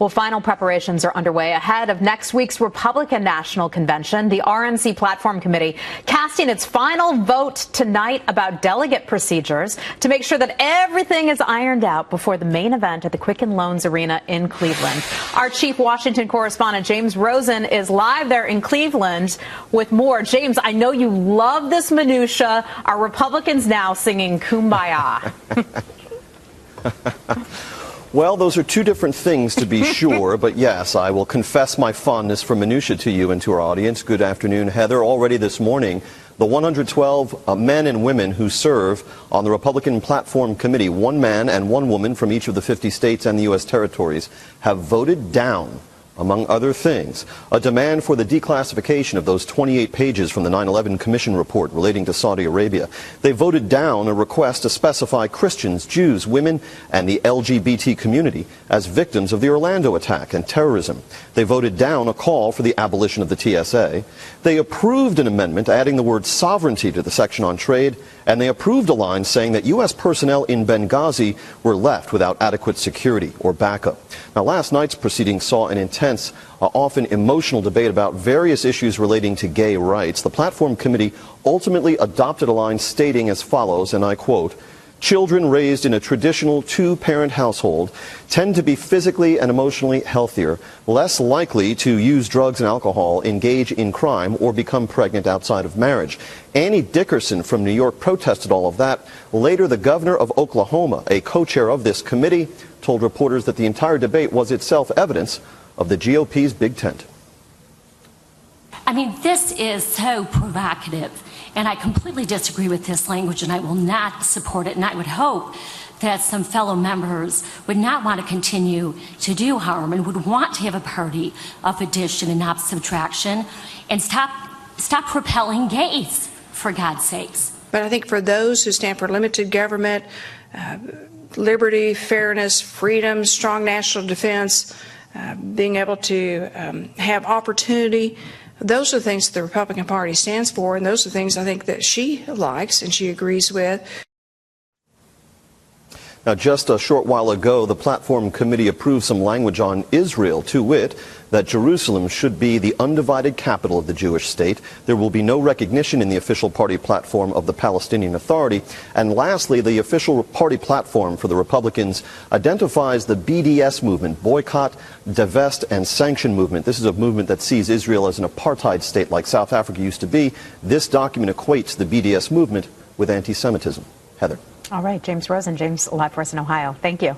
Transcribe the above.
Well, final preparations are underway ahead of next week's Republican National Convention. The RNC Platform Committee casting its final vote tonight about delegate procedures to make sure that everything is ironed out before the main event at the Quicken Loans Arena in Cleveland. Our chief Washington correspondent, James Rosen, is live there in Cleveland with more. James, I know you love this minutia. Are Republicans now singing Kumbaya? Well, those are two different things, to be sure. But yes, I will confess my fondness for minutia to you and to our audience. Good afternoon, Heather. Already this morning, the 112 men and women who serve on the Republican Platform Committee, one man and one woman from each of the 50 states and the U.S. territories, have voted down, among other things, a demand for the declassification of those 28 pages from the 9/11 Commission report relating to Saudi Arabia. They voted down a request to specify Christians, Jews, women, and the LGBT community as victims of the Orlando attack and terrorism. They voted down a call for the abolition of the TSA. They approved an amendment adding the word sovereignty to the section on trade, and they approved a line saying that U.S. personnel in Benghazi were left without adequate security or backup. Now, last night's proceedings saw an intense, often emotional debate about various issues relating to gay rights. The Platform Committee ultimately adopted a line stating as follows, and I quote, "Children raised in a traditional two-parent household tend to be physically and emotionally healthier, less likely to use drugs and alcohol, engage in crime, or become pregnant outside of marriage." Annie Dickerson from New York protested all of that. Later, the governor of Oklahoma, a co-chair of this committee, told reporters that the entire debate was itself evidence of the GOP's big tent. I mean, this is so provocative, and I completely disagree with this language, and I will not support it. And I would hope that some fellow members would not want to continue to do harm and would want to have a party of addition and not subtraction, and stop repelling gays, for God's sakes. But I think for those who stand for limited government, liberty, fairness, freedom, strong national defense, being able to have opportunity, those are the things that the Republican Party stands for, and those are things I think that she likes and she agrees with. Now, just a short while ago, the Platform Committee approved some language on Israel, to wit, that Jerusalem should be the undivided capital of the Jewish state. There will be no recognition in the official party platform of the Palestinian Authority. And lastly, the official party platform for the Republicans identifies the BDS movement, boycott, divest, and sanction movement. This is a movement that sees Israel as an apartheid state like South Africa used to be. This document equates the BDS movement with anti-Semitism. Heather. All right, James Rosen. James, live for us in Ohio. Thank you.